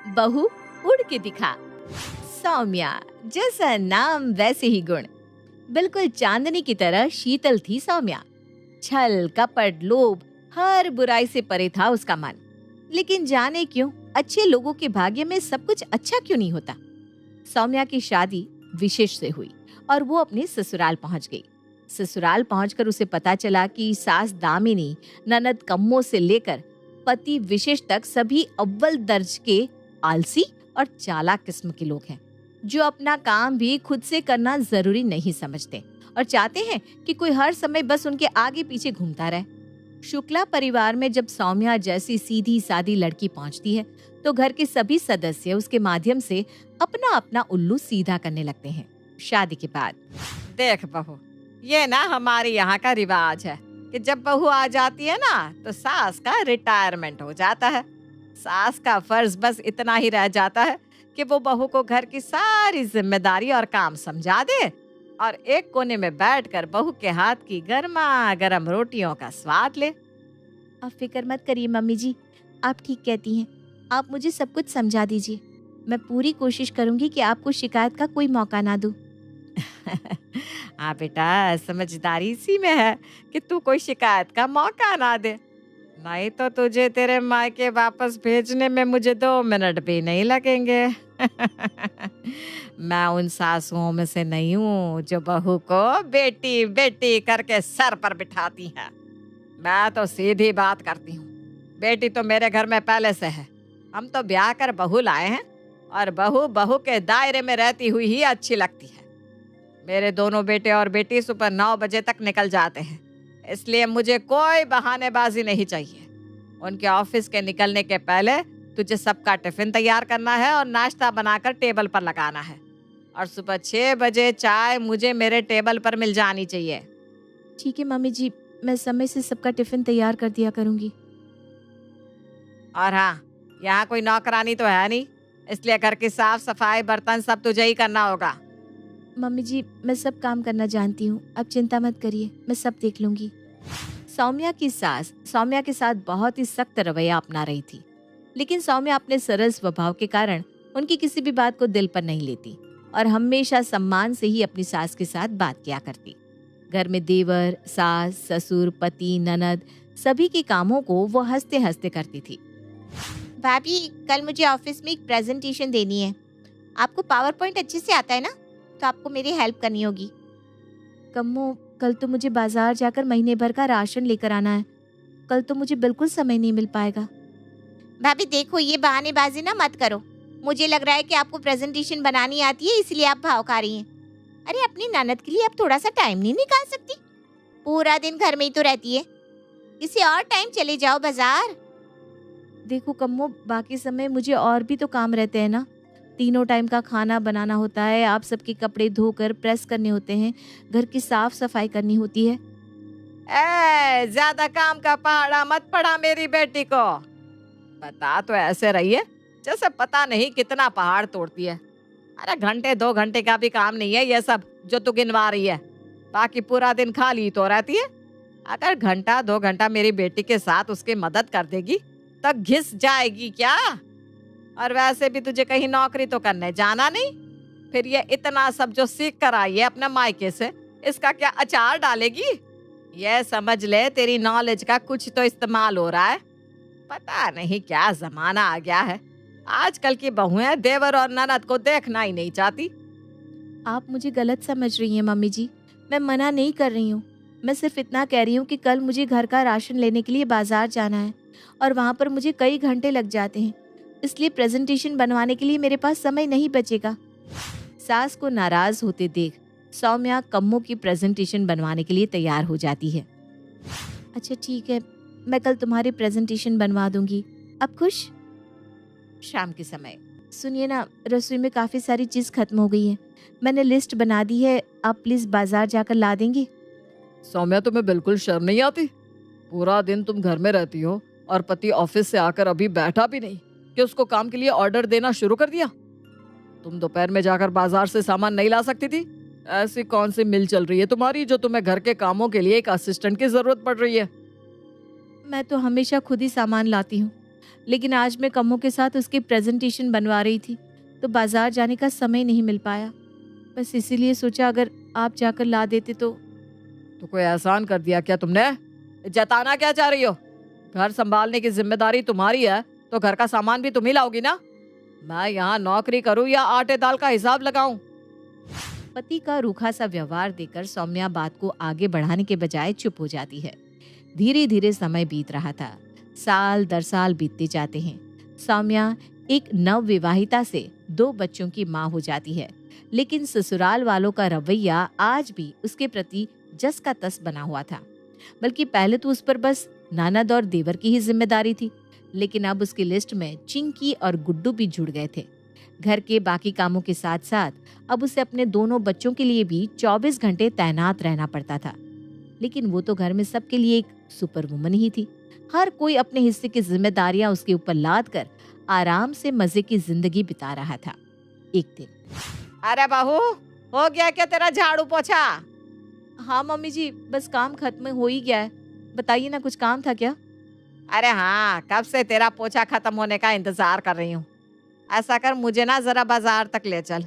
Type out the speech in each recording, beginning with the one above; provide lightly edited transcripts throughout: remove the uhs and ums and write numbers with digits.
बहू उड़ के दिखा। सौम्या, जैसा नाम वैसे ही गुण। बिल्कुल चांदनी की तरह शीतल थी सौम्या। छल, कपट, लोभ, हर बुराई से परे था उसका मन। लेकिन जाने क्यों अच्छे लोगों के भाग्य में सब कुछ अच्छा क्यों नहीं होता। सौम्या की शादी विशेष से हुई और वो अपने ससुराल पहुंच गई। ससुराल पहुंचकर उसे पता चला कि सास दामिनी, ननद कम्मो से लेकर पति विशेष तक सभी अव्वल दर्ज के आलसी और चालाक किस्म के लोग हैं, जो अपना काम भी खुद से करना जरूरी नहीं समझते और चाहते हैं कि कोई हर समय बस उनके आगे पीछे घूमता रहे। शुक्ला परिवार में जब सौम्या जैसी सीधी सादी लड़की पहुंचती है तो घर के सभी सदस्य उसके माध्यम से अपना अपना उल्लू सीधा करने लगते हैं। शादी के बाद देख बहू, ये ना हमारे यहाँ का रिवाज है कि जब बहू आ जाती है ना तो सास का रिटायरमेंट हो जाता है। सास का फर्ज बस इतना ही रह जाता है कि वो बहू को घर की सारी जिम्मेदारी और काम समझा दे और एक कोने में बैठकर बहू के हाथ की गर्मा गर्म रोटियों का स्वाद ले। आप फिक्र मत करिए मम्मी जी, आप ठीक कहती हैं। आप मुझे सब कुछ समझा दीजिए। मैं पूरी कोशिश करूंगी कि आपको शिकायत का कोई मौका ना दूं। हाँ बेटा, समझदारी इसी में है कि तू कोई शिकायत का मौका ना दे, नहीं तो तुझे तेरे मायके वापस भेजने में मुझे 2 मिनट भी नहीं लगेंगे। मैं उन सासुओं में से नहीं हूँ जो बहू को बेटी बेटी करके सर पर बिठाती है। मैं तो सीधी बात करती हूँ। बेटी तो मेरे घर में पहले से है। हम तो ब्याह कर बहू लाए हैं और बहू बहू के दायरे में रहती हुई ही अच्छी लगती है। मेरे दोनों बेटे और बेटी सुबह 9 बजे तक निकल जाते हैं, इसलिए मुझे कोई बहानेबाजी नहीं चाहिए। उनके ऑफिस के निकलने के पहले तुझे सबका टिफिन तैयार करना है और नाश्ता बनाकर टेबल पर लगाना है और सुबह 6 बजे चाय मुझे मेरे टेबल पर मिल जानी चाहिए। ठीक है मम्मी जी, मैं समय से सबका टिफिन तैयार कर दिया करूंगी। और हाँ, यहाँ कोई नौकरानी तो है नहीं, इसलिए घर की साफ सफाई बर्तन सब तुझे ही करना होगा। मम्मी जी, मैं सब काम करना जानती हूँ, आप चिंता मत करिए, मैं सब देख लूंगी। सौम्या की सास सौम्या के साथ बहुत ही सख्त रवैया अपना रही थी, लेकिन सौम्या अपने सरल स्वभाव के कारण उनकी किसी भी बात को दिल पर नहीं लेती और हमेशा सम्मान से ही अपनी सास के साथ बात किया करती। घर में देवर, सास, ससुर, पति, ननद सभी के कामों को वो हंसते हंसते करती थी। भाभी, कल मुझे ऑफिस में एक प्रेजेंटेशन देनी है। आपको पावर पॉइंट अच्छे से आता है ना, तो आपको मेरी हेल्प करनी होगी। कम्मो, कल तो मुझे बाजार जाकर महीने भर का राशन लेकर आना है। कल तो मुझे बिल्कुल समय नहीं मिल पाएगा। भाभी देखो, ये बहानेबाजी ना मत करो। मुझे लग रहा है कि आपको प्रेजेंटेशन बनानी आती है, इसलिए आप भाव खा रही हैं। अरे अपनी ननद के लिए आप थोड़ा सा टाइम नहीं निकाल सकती? पूरा दिन घर में ही तो रहती है, किसी और टाइम चले जाओ बाजार। देखो कम्मो, बाकी समय मुझे और भी तो काम रहते हैं ना। 3 टाइम का खाना बनाना होता है, आप सबके कपड़े धोकर प्रेस करने होते हैं, घर की साफ सफाई करनी होती है। ज्यादा काम का पहाड़ा मत पड़ा मेरी बेटी को। बता तो ऐसे रही है जैसे पता नहीं कितना पहाड़ तोड़ती है। अरे घंटे 2 घंटे का भी काम नहीं है ये सब जो तू गिनवा रही है। बाकी पूरा दिन खाली तो रहती है। अगर घंटा 2 घंटा मेरी बेटी के साथ उसकी मदद कर देगी तब घिस जाएगी क्या? और वैसे भी तुझे कहीं नौकरी तो करने जाना नहीं, फिर ये इतना सब जो सीख कर आई है अपने मायके से, इसका क्या अचार डालेगी? ये समझ ले तेरी नॉलेज का कुछ तो इस्तेमाल हो रहा है। पता नहीं क्या जमाना आ गया है, आजकल की बहुएं देवर और ननद को देखना ही नहीं चाहती। आप मुझे गलत समझ रही हैं मम्मी जी, मैं मना नहीं कर रही हूँ। मैं सिर्फ इतना कह रही हूँ कि कल मुझे घर का राशन लेने के लिए बाजार जाना है और वहाँ पर मुझे कई घंटे लग जाते हैं, इसलिए प्रेजेंटेशन बनवाने के लिए मेरे पास समय नहीं बचेगा। सास को नाराज होते देख सौम्या कम्मो की प्रेजेंटेशन बनवाने के लिए तैयार हो जाती है। अच्छा ठीक है, मैं कल तुम्हारी प्रेजेंटेशन बनवा दूंगी। अब खुश? शाम के समय, सुनिए ना, रसोई में काफी सारी चीज खत्म हो गई है, मैंने लिस्ट बना दी है, आप प्लीज बाजार जाकर ला देंगे? सौम्या, तुम्हें बिल्कुल शर्म नहीं आती? पूरा दिन तुम घर में रहती हो और पति ऑफिस से आकर अभी बैठा भी नहीं कि उसको काम के लिए ऑर्डर देना शुरू कर दिया। तुम दोपहर में जाकर बाजार से सामान नहीं ला सकती थी? ऐसी कौन सी मिल चल रही है तुम्हारी जो तुम्हें घर के कामों के लिए एक असिस्टेंट की जरूरत पड़ रही है? मैं तो हमेशा खुद ही सामान लाती हूँ, लेकिन आज मैं कमों के साथ उसकी प्रेजेंटेशन बनवा रही थी तो बाजार जाने का समय नहीं मिल पाया। बस इसीलिए सोचा अगर आप जाकर ला देते तो। कोई एहसान कर दिया क्या तुमने? जताना क्या चाह रही हो? घर संभालने की जिम्मेदारी तुम्हारी है तो घर का सामान भी तुम ही लाओगी ना। मैं यहाँ नौकरी करूँ या आटे दाल का हिसाब लगाऊं? पति का रूखा सा व्यवहार देखकर सौम्या बात को आगे बढ़ाने के बजाय चुप हो जाती है। धीरे धीरे समय बीत रहा था। साल दर साल बीतते जाते हैं। सौम्या एक नवविवाहिता से 2 बच्चों की माँ हो जाती है, लेकिन ससुराल वालों का रवैया आज भी उसके प्रति जस का तस बना हुआ था। बल्कि पहले तो उस पर बस ननद और देवर की ही जिम्मेदारी थी, लेकिन अब उसकी लिस्ट में चिंकी और गुड्डू भी जुड़ गए थे। घर के बाकी कामों के साथ साथ अब उसे अपने दोनों बच्चों के लिए भी 24 घंटे तैनात रहना पड़ता था। लेकिन वो तो घर में सबके लिए एक सुपर वुमन ही थी। हर कोई अपने हिस्से की जिम्मेदारियां उसके ऊपर लाद कर आराम से मजे की जिंदगी बिता रहा था। एक दिन, अरे बहू, हो गया क्या तेरा झाड़ू पोछा? हाँ मम्मी जी, बस काम खत्म हो ही गया है। बताइए ना, कुछ काम था क्या? अरे हाँ, कब से तेरा पोछा खत्म होने का इंतजार कर रही हूँ। ऐसा कर, मुझे ना जरा बाजार तक ले चल।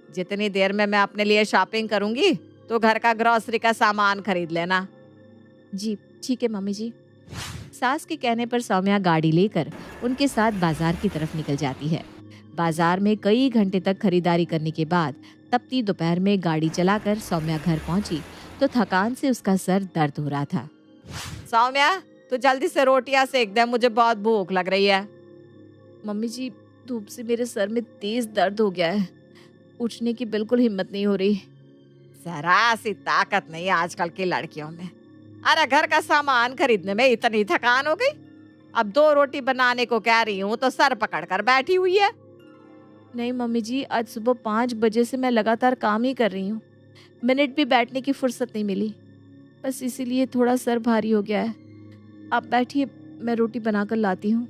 जितनी देर में मैं अपने लिए शॉपिंग करूंगी तो घर का ग्रोसरी का सामान खरीद लेना। जी ठीक है मम्मी जी। सास के कहने पर सौम्या गाड़ी लेकर उनके साथ बाजार की तरफ निकल जाती है। बाजार में कई घंटे तक खरीदारी करने के बाद तपती दोपहर में गाड़ी चलाकर सौम्या घर पहुंची तो थकान से उसका सर दर्द हो रहा था। सौम्या, तू जल्दी से रोटियां सेक दे, मुझे बहुत भूख लग रही है। मम्मी जी, धूप से मेरे सर में तेज दर्द हो गया है। उठने की बिल्कुल हिम्मत नहीं हो रही। जरा सी ताकत नहीं आजकल की लड़कियों में। अरे घर का सामान खरीदने में इतनी थकान हो गई। अब 2 रोटी बनाने को कह रही हूँ तो सर पकड़ कर बैठी हुई है। नहीं मम्मी जी, आज सुबह 5 बजे से मैं लगातार काम ही कर रही हूँ। मिनट भी बैठने की फुर्सत नहीं मिली। बस इसीलिए थोड़ा सर भारी हो गया है। आप बैठिए, मैं रोटी बनाकर लाती हूँ।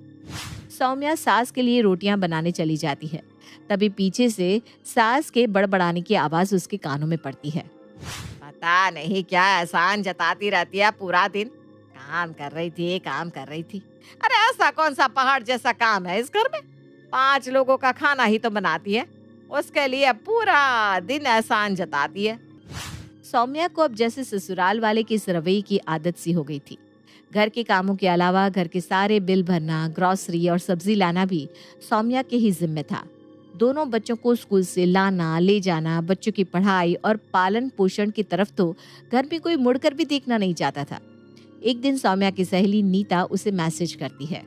सौम्या सास के लिए रोटियां बनाने चली जाती है। तभी पीछे से सास के बड़बड़ाने की आवाज उसके कानों में पड़ती है। पता नहीं क्या एहसान जताती रहती है पूरा दिन। काम कर रही थी। अरे ऐसा कौन सा पहाड़ जैसा काम है इस घर में? 5 लोगों का खाना ही तो बनाती है, उसके लिए पूरा दिन एहसान जताती है। सौम्या को अब जैसे ससुराल वाले की इस रवैये की आदत सी हो गई थी। घर के कामों के अलावा घर के सारे बिल भरना, ग्रोसरी और सब्जी लाना भी सौम्या के ही जिम्मे था। दोनों बच्चों को स्कूल से लाना, ले जाना, बच्चों की पढ़ाई और पालन पोषण की तरफ तो घर में कोई मुड़कर भी देखना नहीं चाहता था। एक दिन सौम्या की सहेली नीता उसे मैसेज करती है।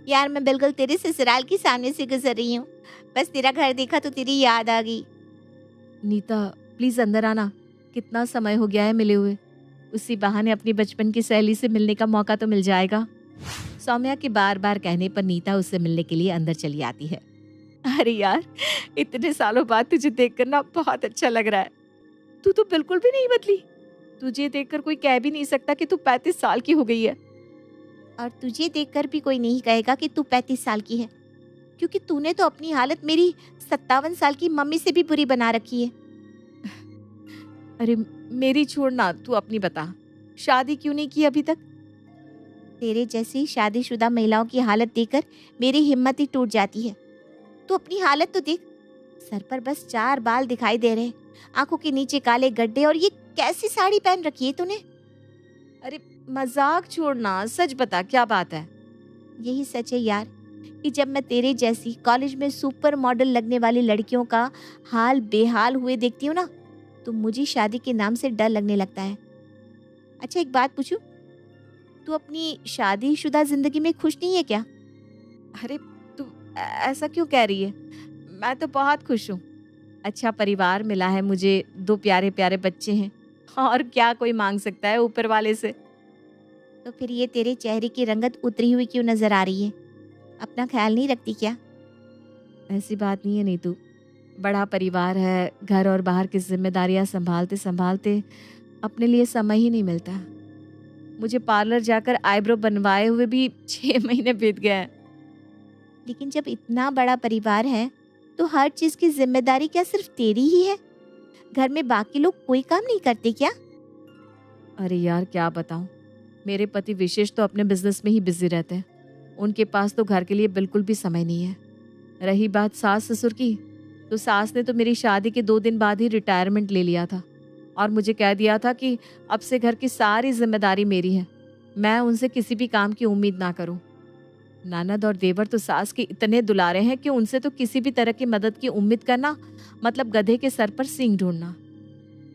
यार, मैं बिल्कुल तेरे ससुराल के सामने से गुजर रही हूँ। बस तेरा घर देखा तो तेरी याद आ गई। नीता प्लीज अंदर आना, कितना समय हो गया है मिले हुए। उसी बहाने अपनी बचपन की सहेली से मिलने का मौका तो मिल जाएगा। सौम्या के बार बार कहने पर नीता उससे मिलने के लिए अंदर चली आती है। अरे यार, इतने सालों बाद तुझे देखकर ना बहुत अच्छा लग रहा है। तू तो बिल्कुल भी नहीं बदली। तुझे देखकर कोई कह भी नहीं सकता कि तू 35 साल की हो गई है। और तुझे देखकर भी कोई नहीं कहेगा कि तू 35 साल की है, क्योंकि तूने तो अपनी हालत मेरी 57 साल की मम्मी से भी बुरी बना रखी है। अरे मेरी छोड़ना, तू अपनी बता। शादी क्यों नहीं की अभी तक? तेरे जैसी शादीशुदा महिलाओं की हालत देखकर मेरी हिम्मत ही टूट जाती है। तू अपनी हालत तो देख। सर पर बस 4 बाल दिखाई दे रहे, आंखों के नीचे काले गड्ढे, और ये कैसी साड़ी पहन रखी है तूने? अरे मजाक छोड़ना, सच बता क्या बात है? यही सच है यार कि जब मैं तेरे जैसी कॉलेज में सुपर मॉडल लगने वाली लड़कियों का हाल बेहाल हुए देखती हूँ ना, तो मुझे शादी के नाम से डर लगने लगता है। अच्छा, एक बात पूछूं, तू अपनी शादीशुदा जिंदगी में खुश नहीं है क्या? अरे तू ऐसा क्यों कह रही है? मैं तो बहुत खुश हूँ। अच्छा परिवार मिला है मुझे, 2 प्यारे प्यारे बच्चे हैं, और क्या कोई मांग सकता है ऊपर वाले से। तो फिर ये तेरे चेहरे की रंगत उतरी हुई क्यों नजर आ रही है? अपना ख्याल नहीं रखती क्या? ऐसी बात नहीं है नीतू। बड़ा परिवार है, घर और बाहर की जिम्मेदारियां संभालते संभालते अपने लिए समय ही नहीं मिलता। मुझे पार्लर जाकर आईब्रो बनवाए हुए भी 6 महीने बीत गए हैं। लेकिन जब इतना बड़ा परिवार है तो हर चीज की जिम्मेदारी क्या सिर्फ तेरी ही है? घर में बाकी लोग कोई काम नहीं करते क्या? अरे यार क्या बताऊं, मेरे पति विशेष तो अपने बिजनेस में ही बिजी रहते हैं। उनके पास तो घर के लिए बिल्कुल भी समय नहीं है। रही बात सास ससुर की, तो सास ने तो मेरी शादी के 2 दिन बाद ही रिटायरमेंट ले लिया था और मुझे कह दिया था कि अब से घर की सारी जिम्मेदारी मेरी है, मैं उनसे किसी भी काम की उम्मीद ना करूं। ननद और देवर तो सास के इतने दुलारे हैं कि उनसे तो किसी भी तरह की मदद की उम्मीद करना मतलब गधे के सर पर सींग ढूंढना।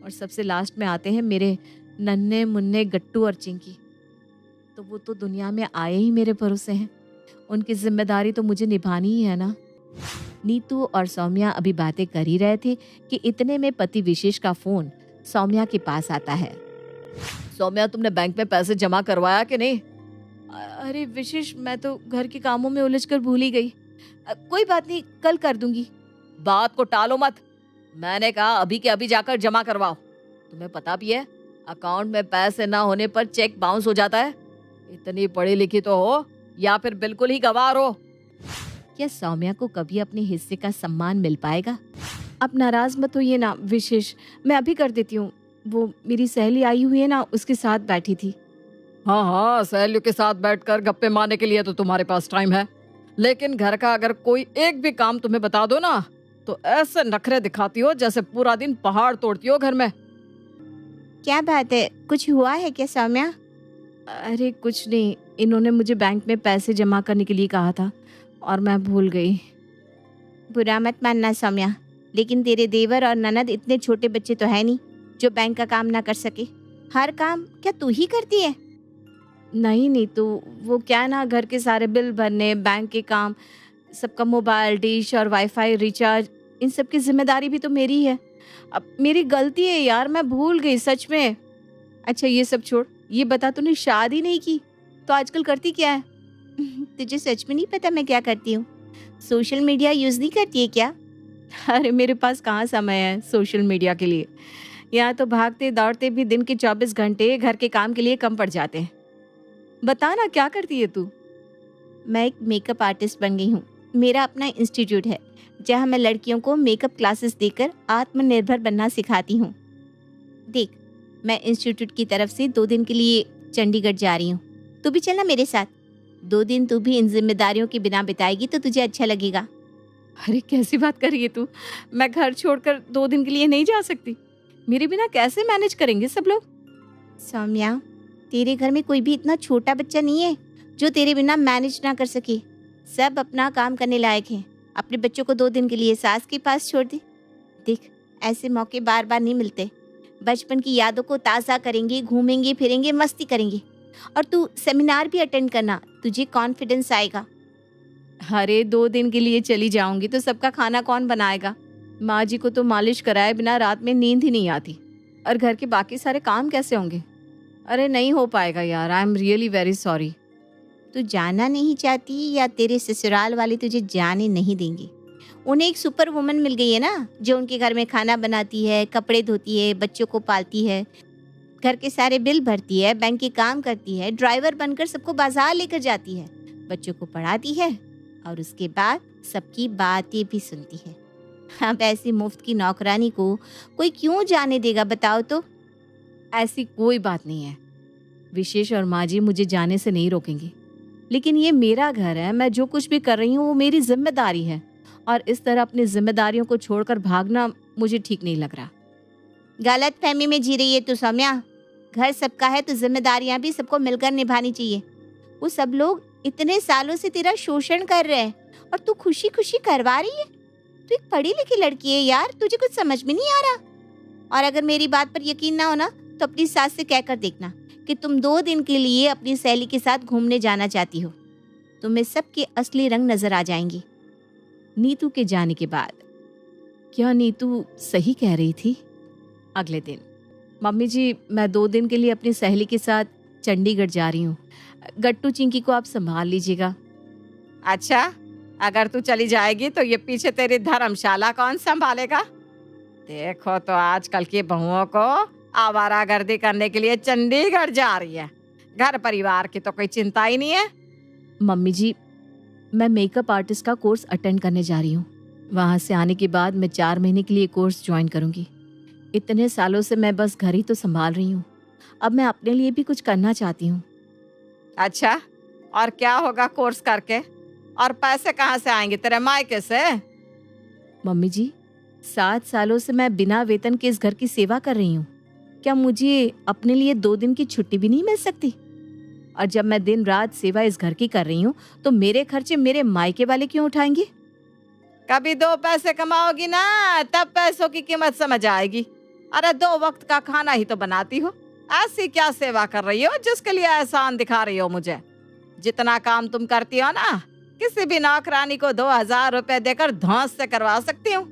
और सबसे लास्ट में आते हैं मेरे नन्हे मुन्ने गट्टू और चिंकी, तो वो तो दुनिया में आए ही मेरे भरोसे हैं, उनकी जिम्मेदारी तो मुझे निभानी ही है ना। नीतू और सौम्या अभी बातें कर ही रहे थे कि इतने में पति विशेष का फोन सौम्या के पास आता है। सौम्या, तुमने बैंक में पैसे जमा करवाया कि नहीं? अरे विशेष, मैं तो घर के कामों में उलझकर भूल ही गई। कोई बात नहीं, कल कर दूंगी। बात को टालो मत, मैंने कहा अभी के अभी जाकर जमा करवाओ। तुम्हें पता भी है अकाउंट में पैसे ना होने पर चेक बाउंस हो जाता है। इतनी पढ़ी लिखी तो हो या फिर बिल्कुल ही गंवार हो। क्या सौम्या को कभी अपने हिस्से का सम्मान मिल पाएगा? अब नाराज मत होइए ना विशेष, मैं अभी कर देती हूँ। वो मेरी सहेली आई हुई है ना, उसके साथ बैठी थी। हाँ हाँ, सहेलियों के साथ बैठकर गप्पे मारने के लिए तो तुम्हारे पास टाइम है, लेकिन घर का अगर कोई एक भी काम तुम्हें बता दो ना तो ऐसे नखरे दिखाती हो जैसे पूरा दिन पहाड़ तोड़ती हो घर में। क्या बात है, कुछ हुआ है क्या सौम्या? अरे कुछ नहीं, इन्होंने मुझे बैंक में पैसे जमा करने के लिए कहा था और मैं भूल गई। बुरा मत मानना सौम्या, लेकिन तेरे देवर और ननद इतने छोटे बच्चे तो है नहीं जो बैंक का काम ना कर सके। हर काम क्या तू ही करती है? नहीं तो वो क्या ना, घर के सारे बिल भरने, बैंक के काम, सबका मोबाइल डिश और वाईफाई रिचार्ज, इन सब की जिम्मेदारी भी तो मेरी है। अब मेरी गलती है यार, मैं भूल गई सच में। अच्छा ये सब छोड़, ये बता तूने शादी नहीं की तो आजकल करती क्या है? तुझे सच में नहीं पता मैं क्या करती हूँ? सोशल मीडिया यूज नहीं करती है क्या? अरे मेरे पास कहाँ समय है सोशल मीडिया के लिए। यहाँ तो भागते दौड़ते भी दिन के 24 घंटे घर के काम के लिए कम पड़ जाते हैं। बता ना क्या करती है तू? मैं एक मेकअप आर्टिस्ट बन गई हूँ। मेरा अपना इंस्टीट्यूट है जहाँ मैं लड़कियों को मेकअप क्लासेस देकर आत्मनिर्भर बनना सिखाती हूँ। देख, मैं इंस्टीट्यूट की तरफ से 2 दिन के लिए चंडीगढ़ जा रही हूँ। तू भी चलना मेरे साथ। 2 दिन तू भी इन जिम्मेदारियों के बिना बिताएगी तो तुझे अच्छा लगेगा। अरे कैसी बात कर रही है तू? मैं घर छोड़कर 2 दिन के लिए नहीं जा सकती। मेरे बिना कैसे मैनेज करेंगे सब लोग? सौम्या, तेरे घर में कोई भी इतना छोटा बच्चा नहीं है जो तेरे बिना मैनेज ना कर सके। सब अपना काम करने लायक हैं। अपने बच्चों को 2 दिन के लिए सास के पास छोड़ दे। देख, ऐसे मौके बार बार नहीं मिलते। बचपन की यादों को ताज़ा करेंगे, घूमेंगे फिरेंगे, मस्ती करेंगे। और तू सेमिनार भी अटेंड करना, तुझे कॉन्फिडेंस आएगा। अरे 2 दिन के लिए चली जाऊंगी तो सबका खाना कौन बनाएगा? माँ जी को तो मालिश कराए बिना रात में नींद ही नहीं आती, और घर के बाकी सारे काम कैसे होंगे? अरे नहीं हो पाएगा यार, I am really very sorry. तू जाना नहीं चाहती या तेरे ससुराल वाले तुझे जाने नहीं देंगे? उन्हें एक सुपर वुमन मिल गई है ना, जो उनके घर में खाना बनाती है, कपड़े धोती है, बच्चों को पालती है, घर के सारे बिल भरती है, बैंक के काम करती है, ड्राइवर बनकर सबको बाजार लेकर जाती है, बच्चों को पढ़ाती है और उसके बाद सबकी बातें भी सुनती है। अब ऐसी मुफ्त की नौकरानी को कोई क्यों जाने देगा बताओ तो? ऐसी कोई बात नहीं है। विशेष और माँ जी मुझे जाने से नहीं रोकेंगी, लेकिन ये मेरा घर है। मैं जो कुछ भी कर रही हूँ वो मेरी जिम्मेदारी है, और इस तरह अपनी जिम्मेदारियों को छोड़कर भागना मुझे ठीक नहीं लग रहा। गलत फहमी में जी रही है तू सौम्या। घर सबका है तो जिम्मेदारियां भी सबको मिलकर निभानी चाहिए। वो सब लोग इतने सालों से तेरा शोषण कर रहे हैं और तू खुशी खुशी करवा रही है। तू एक पढ़ी लिखी लड़की है यार, तुझे कुछ समझ में नहीं आ रहा। और अगर मेरी बात पर यकीन ना हो ना तो अपनी सास से कहकर देखना कि तुम 2 दिन के लिए अपनी सहेली के साथ घूमने जाना चाहती हो। तुम्हें सबके असली रंग नजर आ जाएंगे। नीतू के जाने के बाद क्या नीतू सही कह रही थी? अगले दिन, मम्मी जी मैं 2 दिन के लिए अपनी सहेली के साथ चंडीगढ़ जा रही हूँ। गट्टू चिंकी को आप संभाल लीजिएगा। अच्छा, अगर तू चली जाएगी तो ये पीछे तेरी धर्मशाला कौन संभालेगा? देखो तो आजकल की बहुओं को आवारागर्दी करने के लिए चंडीगढ़ जा रही है। घर परिवार की तो कोई चिंता ही नहीं है। मम्मी जी, मैं मेकअप आर्टिस्ट का कोर्स अटेंड करने जा रही हूँ। वहाँ से आने के बाद मैं 4 महीने के लिए कोर्स ज्वाइन करूँगी। इतने सालों से मैं बस घर ही तो संभाल रही हूँ। अब मैं अपने लिए भी कुछ करना चाहती हूँ। अच्छा, और क्या होगा कोर्स करके? और पैसे कहाँ से आएंगे तेरे मायके से? मम्मी जी, 7 सालों से मैं बिना वेतन के इस घर की सेवा कर रही हूँ। क्या मुझे अपने लिए 2 दिन की छुट्टी भी नहीं मिल सकती? और जब मैं दिन रात सेवा इस घर की कर रही हूँ तो मेरे खर्चे मेरे मायके वाले क्यों उठाएंगे? कभी 2 पैसे कमाओगी ना, तब पैसों की कीमत समझ आएगी। अरे 2 वक्त का खाना ही तो बनाती हो, ऐसी क्या सेवा कर रही हो जिसके लिए एहसान दिखा रही हो मुझे? जितना काम तुम करती हो ना, किसी भी नौकरानी को 2000 रुपए देकर धौंस से करवा सकती हूँ।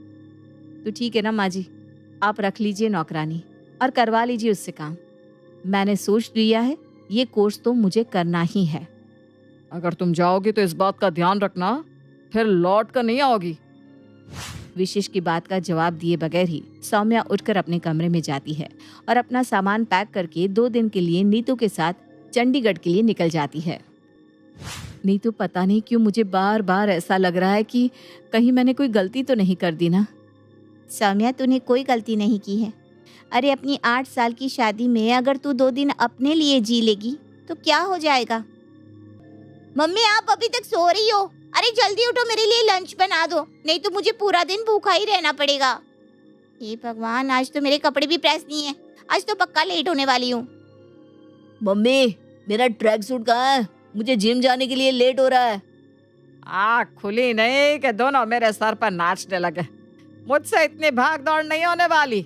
तो ठीक है ना माँ जी, आप रख लीजिए नौकरानी और करवा लीजिए उससे काम। मैंने सोच लिया है, ये कोर्स तो मुझे करना ही है। अगर तुम जाओगी तो इस बात का ध्यान रखना, फिर लौट कर नहीं आओगी। विशेष की बात का जवाब दिए बगैर ही सौम्या उठकर अपने कमरे में जाती है और अपना सामान पैक करके 2 दिन के लिए नीतू के साथ चंडीगढ़ के लिए निकल जाती है। नीतू, पता नहीं क्यों मुझे बार बार ऐसा लग रहा है कि कहीं मैंने कोई गलती तो नहीं कर दी ना। सौम्या, तूने कोई गलती नहीं की है। अरे अपनी 8 साल की शादी में अगर तू 2 दिन अपने लिए जी लेगी तो क्या हो जाएगा? मम्मी, आप अभी तक सो रही हो? अरे जल्दी उठो, मेरे लिए लंच बना दो, नहीं तो मुझे पूरा दिन भूखा ही रहना पड़ेगा। हे भगवान, आज तो मेरे कपड़े भी प्रेस नहीं है, आज तो पक्का लेट होने वाली हूँ। मम्मी, मेरा ट्रैक सूट कहाँ है? मुझे जिम जाने के लिए लेट हो रहा है। आँख खुली नहीं कि दोनों मेरे सर पर नाचने लगे। मुझसे इतनी भाग दौड़ नहीं होने वाली।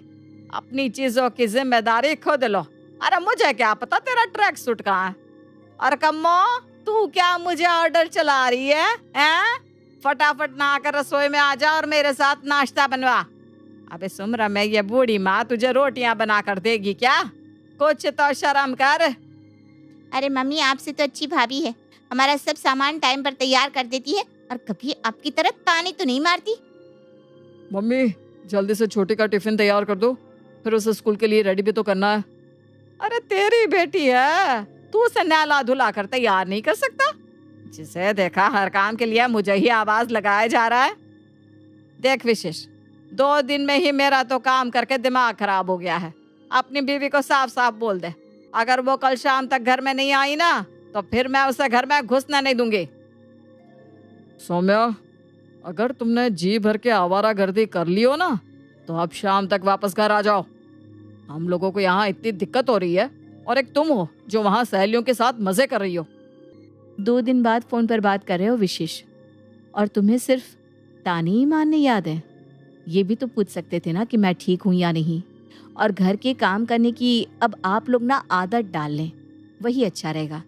अपनी चीजों की जिम्मेदारी खुद लो। अरे मुझे क्या पता तेरा ट्रैक सूट कहाँ है? और कम्मो, तू क्या मुझे ऑर्डर चला रही है? हैं? फटाफट नहाकर रसोई में आ जा और मेरे साथ नाश्ता बनवा। अबे सुमरा, मैं ये बूढ़ी माँ तुझे रोटियां बना कर देगी क्या? कुछ तो शर्म कर। अरे मम्मी, आपसे तो अच्छी भाभी है, हमारा सब सामान टाइम पर तैयार कर देती है और कभी आपकी तरह ताने तो नहीं मारती। मम्मी, जल्दी से छोटे का टिफिन तैयार कर दो, फिर उसे स्कूल के लिए रेडी भी तो करना है। अरे तेरी बेटी है, तू उसे नहला धुला कर तैयार नहीं कर सकता? जिसे देखा हर काम के लिए मुझे ही आवाज लगाया जा रहा है। देख विशेष, 2 दिन में ही मेरा तो काम करके दिमाग खराब हो गया है। अपनी बीवी को साफ साफ बोल दे, अगर वो कल शाम तक घर में नहीं आई ना तो फिर मैं उसे घर में घुसने नहीं दूंगी। सौम्या, अगर तुमने जी भर के आवारागर्दी कर ली हो ना तो अब शाम तक वापस घर आ जाओ। हम लोगों को यहाँ इतनी दिक्कत हो रही है और एक तुम हो जो वहाँ सहेलियों के साथ मजे कर रही हो। 2 दिन बाद फोन पर बात कर रहे हो विशेष, और तुम्हें सिर्फ ताने ही मारने याद है? ये भी तो पूछ सकते थे ना कि मैं ठीक हूँ या नहीं। और घर के काम करने की अब आप लोग ना आदत डाल लें, वही अच्छा रहेगा,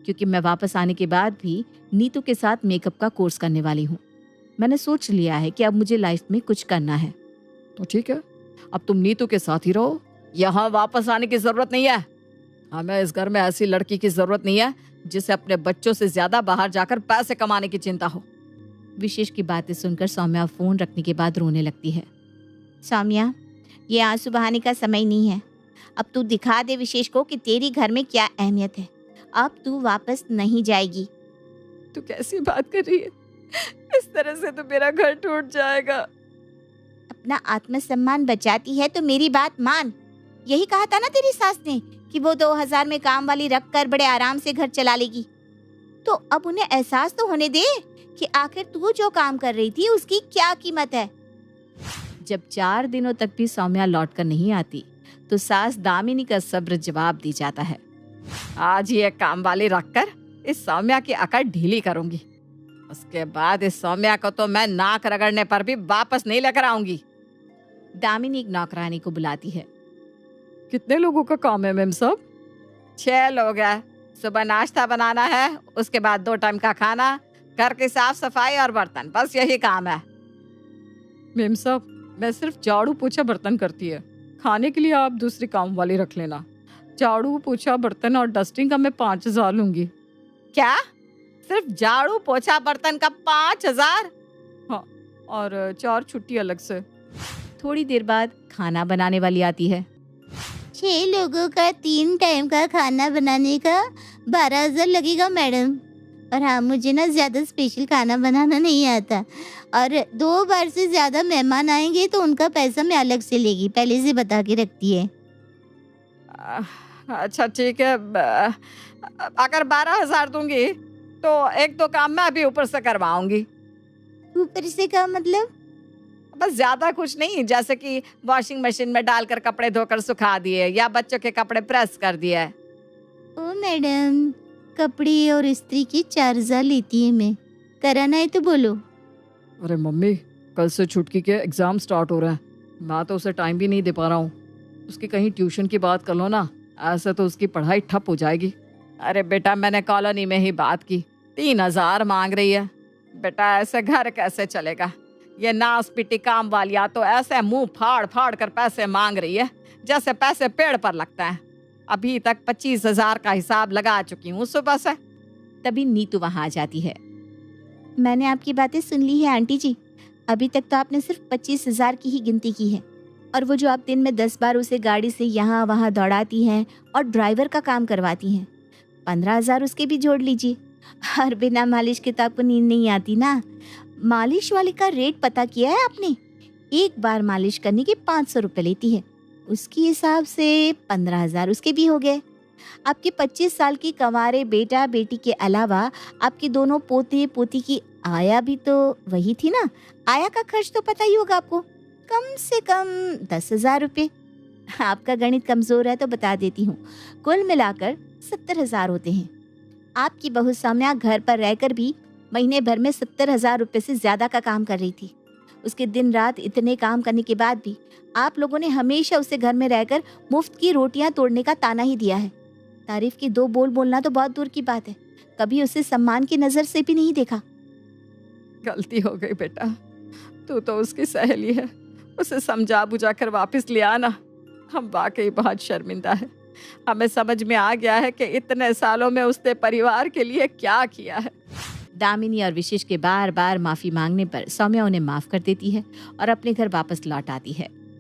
क्योंकि मैं वापस आने के बाद भी नीतू के साथ मेकअप का कोर्स करने वाली हूँ। मैंने सोच लिया है कि अब मुझे लाइफ में कुछ करना है। तो ठीक है, अब तुम नीतू के साथ ही रहो, यहाँ वापस आने की जरूरत नहीं है। हमें इस घर में ऐसी लड़की की जरूरत नहीं है जिसे अपने बच्चों से ज्यादा बाहर जाकर पैसे कमाने की चिंता हो। विशेष की बातें सुनकर सौम्या फोन रखने के बाद रोने लगती है। सौम्या, ये आंसू बहाने का समय नहीं है। अब तू दिखा दे विशेष को कि तेरी घर में क्या अहमियत है। अब तू वापस नहीं जाएगी। तू कैसी बात कर रही है? इस तरह से तो मेरा घर टूट जाएगा। अपना आत्मसम्मान बचाती है तो मेरी बात मान। यही कहा था ना तेरी सास ने कि वो 2000 में काम वाली रख कर बड़े आराम से घर चला लेगी। तो अब उन्हें एहसास तो होने दे कि आखिर तू जो काम कर रही थी उसकी क्या कीमत है। जब 4 दिनों तक भी सौम्या लौट कर नहीं आती तो सास दामिनी का सब्र जवाब दी जाता है। आज ये काम वाली रखकर इस सौम्या की अकड़ ढीली करूंगी। उसके बाद इस सौम्या को तो मैं नाक रगड़ने पर भी वापस नहीं लेकर आऊंगी। दामिनी एक नौकरानी को बुलाती है। कितने लोगों का काम है मेम साहब? 6 लोग हैं। सुबह नाश्ता बनाना है, उसके बाद 2 टाइम का खाना, घर की साफ सफाई और बर्तन, बस यही काम है। मेम साहब, मैं सिर्फ झाड़ू पोछा बर्तन करती है, खाने के लिए आप दूसरी काम वाली रख लेना। झाड़ू पोछा बर्तन और डस्टिंग का मैं 5000 लूंगी। क्या? सिर्फ झाड़ू पोछा बर्तन का 5000? हाँ, और 4 छुट्टी अलग से। थोड़ी देर बाद खाना बनाने वाली आती है। 6 लोगों का 3 टाइम का खाना बनाने का 12,000 लगेगा मैडम। और हाँ, मुझे ना ज्यादा स्पेशल खाना बनाना नहीं आता, और 2 बार से ज्यादा मेहमान आएंगे तो उनका पैसा मैं अलग से लेगी, पहले से बता के रखती है। अच्छा ठीक है, अगर 12,000 दूंगी तो एक दो काम मैं भी ऊपर से करवाऊंगी। ऊपर से का मतलब? बस ज्यादा कुछ नहीं, जैसे कि वॉशिंग मशीन में डालकर कपड़े धोकर सुखा दिए या बच्चों के कपड़े प्रेस कर दिए। ओ मैडम, कपड़े और इस्त्री की 4,000 लेती है मैं। कराना है तो बोलो। अरे मम्मी, कल से छुटकी के एग्जाम स्टार्ट हो रहे हैं, मैं तो उसे टाइम भी नहीं दे पा रहा हूँ। उसकी कहीं ट्यूशन की बात कर लो ना, ऐसे तो उसकी पढ़ाई ठप हो जाएगी। अरे बेटा, मैंने कॉलोनी में ही बात की, 3,000 मांग रही है। बेटा ऐसे घर कैसे चलेगा? ये नास पिटी काम वालिया तो ऐसे मुंह फाड़ फाड़ कर पैसे मांग रही है जैसे पैसे पेड़ पर लगता है। अभी तक 25,000 का हिसाब लगा चुकी हूँ सुबह से। तभी नीतू वहां आ जाती है। मैंने आपकी बातें सुन ली है आंटी जी। अभी तक तो आपने सिर्फ 25,000 की ही गिनती की है, और वो जो आप दिन में 10 बार उसे गाड़ी से यहाँ वहाँ दौड़ाती हैं और ड्राइवर का काम करवाती हैं, 15,000 उसके भी जोड़ लीजिए। और बिना मालिश के तो आपको नींद नहीं आती ना। मालिश वाले का रेट पता किया है आपने? एक बार मालिश करने के 500 रुपये लेती है। उसके हिसाब से 15,000 उसके भी हो गए। आपके 25 साल की कंवारे बेटा बेटी के अलावा आपके दोनों पोते पोती की आया भी तो वही थी ना। आया का खर्च तो पता ही होगा आपको, कम से कम 10,000 रुपये। आपका गणित कमजोर है तो बता देती हूँ, कुल मिलाकर 70,000 होते हैं। आपकी बहू सौम्या घर पर रहकर भी महीने भर में 70,000 रुपये से ज्यादा का काम कर रही थी। उसके दिन रात इतने काम करने के बाद भी आप लोगों ने हमेशा उसे घर में रहकर मुफ्त की रोटियां तोड़ने का ताना ही दिया है। तारीफ की 2 बोल बोलना तो बहुत दूर की बात है, कभी उसे सम्मान की नजर से भी नहीं देखा। गलती हो गई बेटा, तू तो उसकी सहेली है, उसे समझा बुझा कर वापस ले आना। हम वाकई बहुत शर्मिंदा है। हमें समझ में आ गया है कि इतने सालों में उसने परिवार के लिए क्या किया है। दामिनी और विशेष के बार बार माफी मांगने पर सौम्या उन्हें माफ कर देती है और अपने घर वापस लौट आती है।